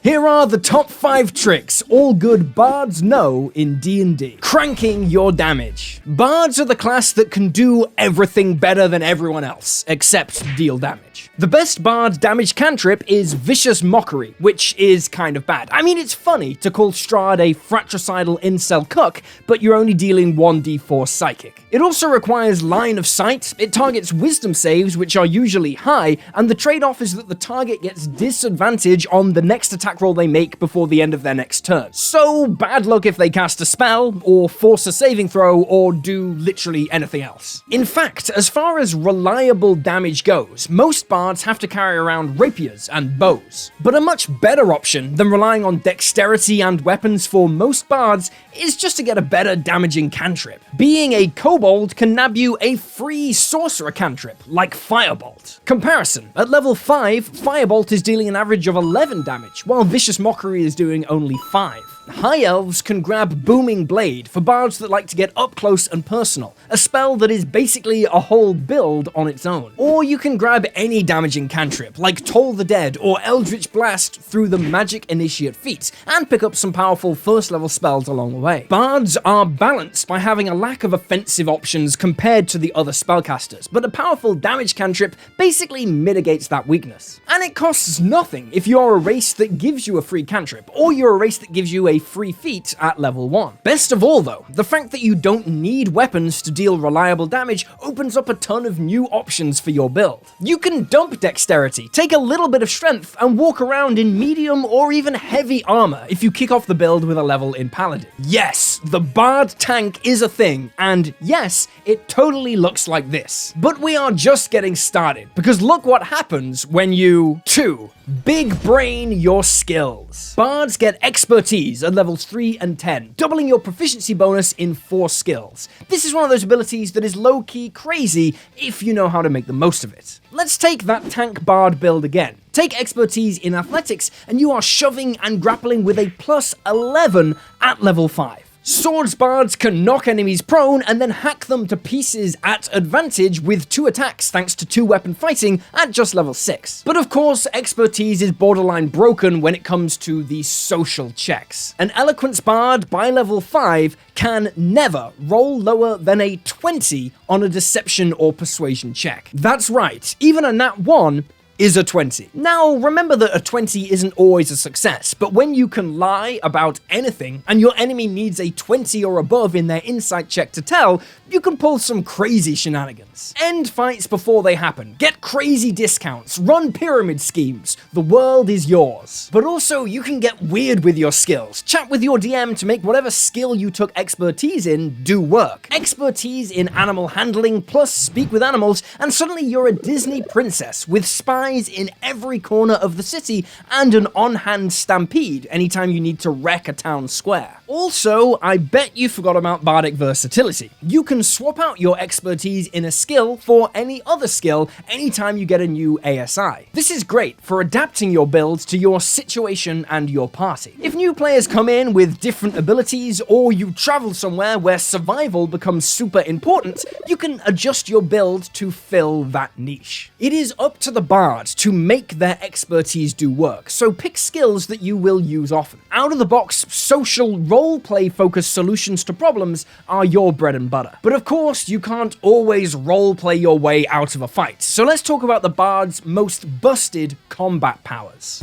Here are the top 5 tricks all good bards know in D&D. Cranking your damage. Bards are the class that can do everything better than everyone else, except deal damage. The best bard damage cantrip is Vicious Mockery, which is kind of bad. I mean, it's funny to call Strahd a fratricidal incel cuck, but you're only dealing 1d4 psychic. It also requires line of sight, it targets wisdom saves, which are usually high, and the trade-off is that the target gets disadvantage on the next attack roll they make before the end of their next turn. So bad luck if they cast a spell, or force a saving throw, or do literally anything else. In fact, as far as reliable damage goes, most bards have to carry around rapiers and bows. But a much better option than relying on dexterity and weapons for most bards is just to get a better damaging cantrip. Being a kobold can nab you a free sorcerer cantrip, like Firebolt. Comparison, at level 5, Firebolt is dealing an average of 11 damage, while Vicious Mockery is doing only 5. High Elves can grab Booming Blade for bards that like to get up close and personal, a spell that is basically a whole build on its own. Or you can grab any damaging cantrip, like Toll the Dead or Eldritch Blast through the Magic Initiate feat, and pick up some powerful first level spells along the way. Bards are balanced by having a lack of offensive options compared to the other spellcasters, but a powerful damage cantrip basically mitigates that weakness. And it costs nothing if you're a race that gives you a free cantrip, or you're a race that gives you a free feat at level 1. Best of all though, the fact that you don't need weapons to deal reliable damage opens up a ton of new options for your build. You can dump dexterity, take a little bit of strength, and walk around in medium or even heavy armor if you kick off the build with a level in Paladin. Yes, the Bard tank is a thing, and yes, it totally looks like this. But we are just getting started, because look what happens when you 2. Big brain your skills. Bards get expertise at levels 3 and 10, doubling your proficiency bonus in 4 skills. This is one of those abilities that is low-key crazy if you know how to make the most of it. Let's take that tank bard build again. Take expertise in athletics, and you are shoving and grappling with a plus 11 at level 5. Swords bards can knock enemies prone and then hack them to pieces at advantage with 2 attacks thanks to 2 weapon fighting at just level 6. But of course, expertise is borderline broken when it comes to the social checks. An eloquence bard by level 5 can never roll lower than a 20 on a deception or persuasion check. That's right, even a nat 1 is a 20. Now, remember that a 20 isn't always a success, but when you can lie about anything and your enemy needs a 20 or above in their insight check to tell, you can pull some crazy shenanigans. End fights before they happen, get crazy discounts, run pyramid schemes, the world is yours. But also, you can get weird with your skills, chat with your DM to make whatever skill you took expertise in do work. Expertise in animal handling plus speak with animals, and suddenly you're a Disney princess with spies in every corner of the city and an on-hand stampede anytime you need to wreck a town square. Also, I bet you forgot about bardic versatility. You can swap out your expertise in a skill for any other skill anytime you get a new ASI. This is great for adapting your build to your situation and your party. If new players come in with different abilities, or you travel somewhere where survival becomes super important, you can adjust your build to fill that niche. It is up to the bard to make their expertise do work, so pick skills that you will use often. Out-of-the-box, social, role-play focused solutions to problems are your bread and butter. But of course, you can't always role-play your way out of a fight, so let's talk about the bard's most busted combat powers.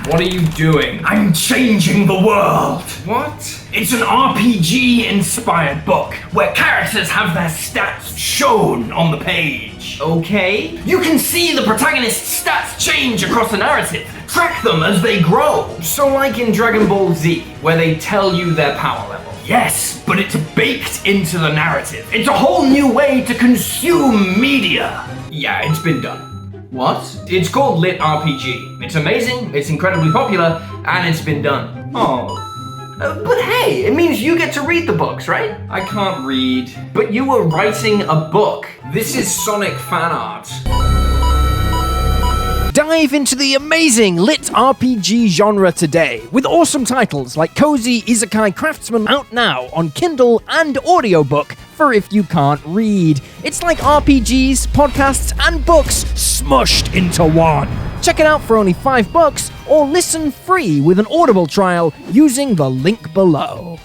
What are you doing? I'm changing the world! What? It's an RPG-inspired book, where characters have their stats shown on the page. Okay. You can see the protagonist's stats change across the narrative, track them as they grow. So like in Dragon Ball Z, where they tell you their power level. Yes, but it's baked into the narrative. It's a whole new way to consume media. Yeah, it's been done. What? It's called Lit RPG. It's amazing, it's incredibly popular, and it's been done. Oh. But hey, it means you get to read the books, right? I can't read. But you were writing a book. This is Sonic fan art. Dive into the amazing lit RPG genre today, with awesome titles like Cozy Isekai Craftsman out now on Kindle and audiobook for if you can't read. It's like RPGs, podcasts, and books smushed into one. Check it out for only $5 or listen free with an Audible trial using the link below.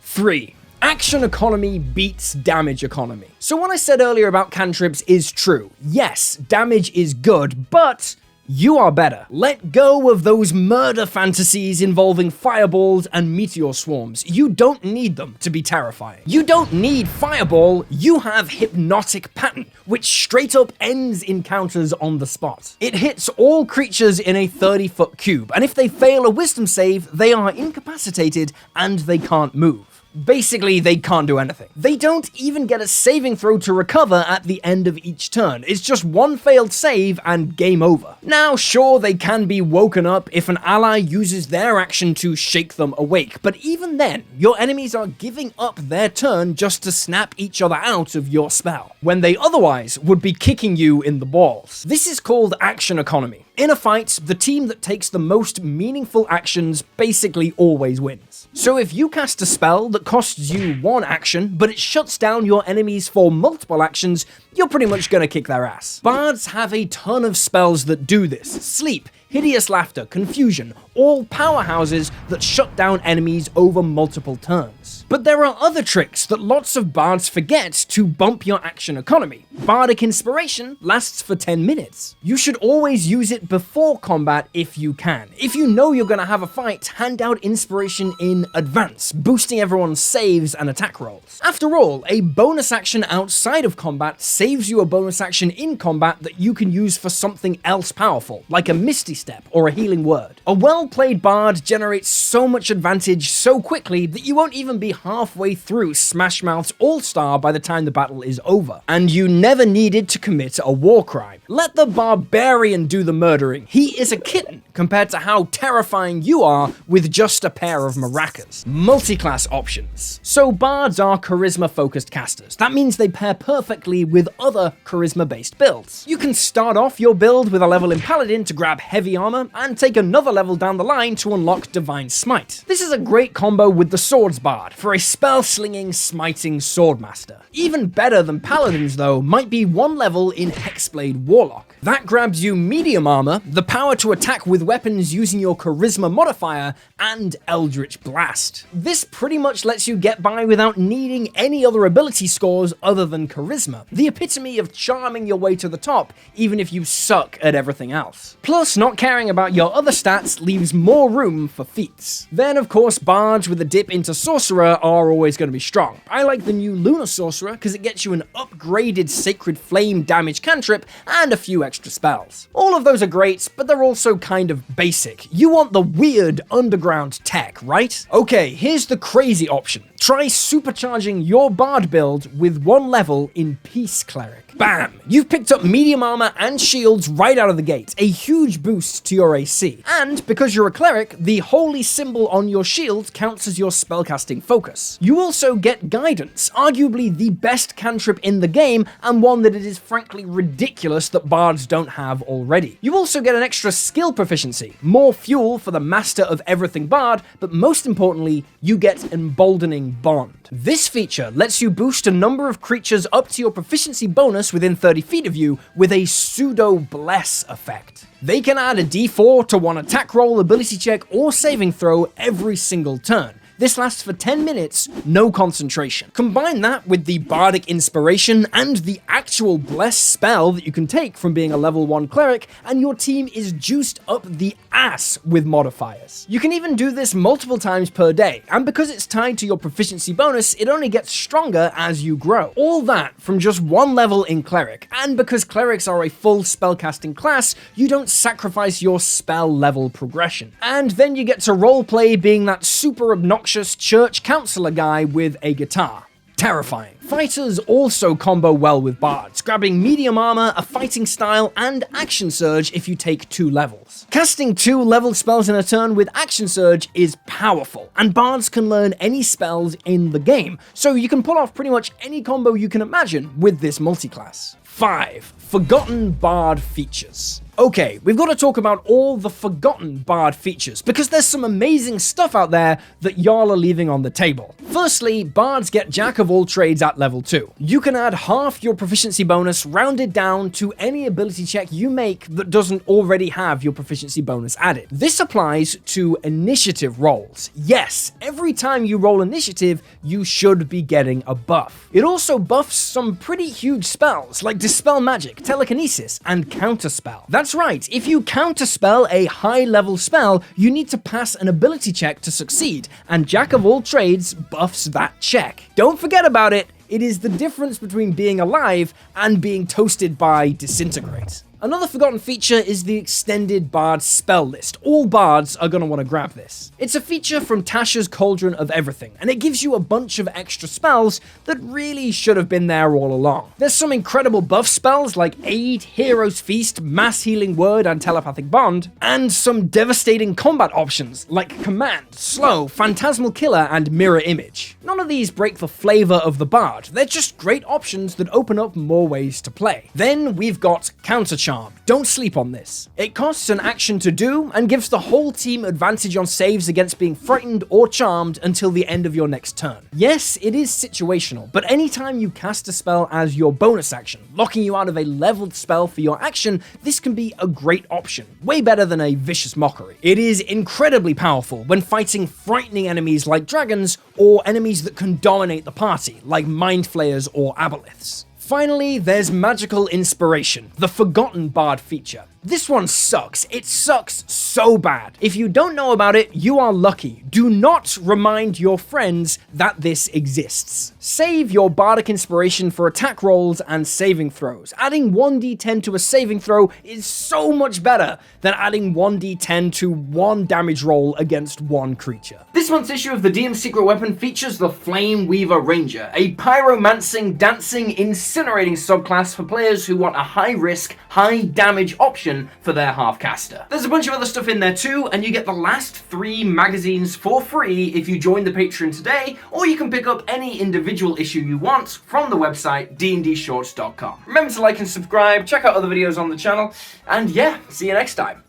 3. Action economy beats damage economy. So what I said earlier about cantrips is true. Yes, damage is good, but you are better. Let go of those murder fantasies involving fireballs and meteor swarms. You don't need them to be terrifying. You don't need fireball, you have hypnotic pattern, which straight up ends encounters on the spot. It hits all creatures in a 30-foot cube, and if they fail a wisdom save, they are incapacitated and they can't move. Basically, they can't do anything. They don't even get a saving throw to recover at the end of each turn. It's just one failed save and game over. Now, sure, they can be woken up if an ally uses their action to shake them awake, but even then, your enemies are giving up their turn just to snap each other out of your spell, when they otherwise would be kicking you in the balls. This is called action economy. In a fight, the team that takes the most meaningful actions basically always wins. So if you cast a spell that costs you one action, but it shuts down your enemies for multiple actions, you're pretty much gonna kick their ass. Bards have a ton of spells that do this. Sleep, Hideous Laughter, Confusion, all powerhouses that shut down enemies over multiple turns. But there are other tricks that lots of bards forget to bump your action economy. Bardic Inspiration lasts for 10 minutes. You should always use it before combat if you can. If you know you're gonna have a fight, hand out Inspiration in advance, boosting everyone's saves and attack rolls. After all, a bonus action outside of combat saves you a bonus action in combat that you can use for something else powerful, like a Misty Step or a Healing Word. A well-played bard generates so much advantage so quickly that you won't even be halfway through Smash Mouth's All-Star by the time the battle is over, and you never needed to commit a war crime. Let the barbarian do the murdering. He is a kitten compared to how terrifying you are with just a pair of maracas. Multiclass options. So bards are charisma-focused casters. That means they pair perfectly with other charisma-based builds. You can start off your build with a level in Paladin to grab heavy armor, and take another level down the line to unlock Divine Smite. This is a great combo with the Swords Bard for a spell-slinging, smiting Swordmaster. Even better than Paladins though might be one level in Hexblade Warlock. That grabs you medium armor, the power to attack with weapons using your charisma modifier, and Eldritch Blast. This pretty much lets you get by without needing any other ability scores other than charisma, the epitome of charming your way to the top even if you suck at everything else. Plus, not caring about your other stats leaves more room for feats. Then of course, bards with a dip into sorcerer are always going to be strong. I like the new Lunar Sorcerer because it gets you an upgraded Sacred Flame damage cantrip and a few extra spells. All of those are great, but they're also kind of basic. You want the weird underground tech, right? Okay, here's the crazy option. Try supercharging your bard build with one level in Peace Cleric. Bam! You've picked up medium armor and shields right out of the gate, a huge boost to your AC. And because you're a cleric, the holy symbol on your shield counts as your spellcasting focus. You also get guidance, arguably the best cantrip in the game, and one that it is frankly ridiculous that bards don't have already. You also get an extra skill proficiency, more fuel for the master of everything bard, but most importantly, you get emboldening bond. This feature lets you boost a number of creatures up to your proficiency bonus within 30 feet of you with a pseudo bless effect. They can add a d4 to one attack roll, ability check, or saving throw every single turn. This lasts for 10 minutes, no concentration. Combine that with the Bardic Inspiration and the actual Bless spell that you can take from being a level 1 cleric, and your team is juiced up the ass with modifiers. You can even do this multiple times per day, and because it's tied to your proficiency bonus, it only gets stronger as you grow. All that from just one level in cleric, and because clerics are a full spellcasting class, you don't sacrifice your spell level progression. And then you get to roleplay being that super obnoxious church counselor guy with a guitar. Terrifying. Fighters also combo well with bards, grabbing medium armor, a fighting style, and action surge if you take 2 levels. Casting 2 level spells in a turn with action surge is powerful, and bards can learn any spells in the game, so you can pull off pretty much any combo you can imagine with this multiclass. 5. Forgotten bard features. Okay, we've got to talk about all the forgotten Bard features, because there's some amazing stuff out there that y'all are leaving on the table. Firstly, Bards get Jack of all trades at level 2. You can add half your proficiency bonus rounded down to any ability check you make that doesn't already have your proficiency bonus added. This applies to initiative rolls. Yes, every time you roll initiative, you should be getting a buff. It also buffs some pretty huge spells like Dispel Magic, Telekinesis, and Counterspell. That's right, if you counterspell a high-level spell, you need to pass an ability check to succeed, and Jack of all trades buffs that check. Don't forget about it, it is the difference between being alive and being toasted by Disintegrate. Another forgotten feature is the extended Bard spell list. All Bards are going to want to grab this. It's a feature from Tasha's Cauldron of Everything, and it gives you a bunch of extra spells that really should have been there all along. There's some incredible buff spells like Aid, Hero's Feast, Mass Healing Word, and Telepathic Bond, and some devastating combat options like Command, Slow, Phantasmal Killer, and Mirror Image. None of these break the flavor of the Bard, they're just great options that open up more ways to play. Then we've got Counter Charm. Don't sleep on this. It costs an action to do and gives the whole team advantage on saves against being frightened or charmed until the end of your next turn. Yes, it is situational, but anytime you cast a spell as your bonus action, locking you out of a leveled spell for your action, this can be a great option. Way better than a Vicious Mockery. It is incredibly powerful when fighting frightening enemies like dragons or enemies that can dominate the party, like Mind Flayers or Aboleths. Finally, there's Magical Inspiration, the forgotten Bard feature. This one sucks. It sucks so bad. If you don't know about it, you are lucky. Do not remind your friends that this exists. Save your Bardic Inspiration for attack rolls and saving throws. Adding 1d10 to a saving throw is so much better than adding 1d10 to one damage roll against one creature. This month's issue of the DM Secret Weapon features the Flame Weaver Ranger, a pyromancing, dancing, incinerating subclass for players who want a high-risk, high-damage option for their half-caster. There's a bunch of other stuff in there too, and you get the last 3 magazines for free if you join the Patreon today, or you can pick up any individual issue you want from the website dndshorts.com. Remember to like and subscribe, check out other videos on the channel, and yeah, see you next time.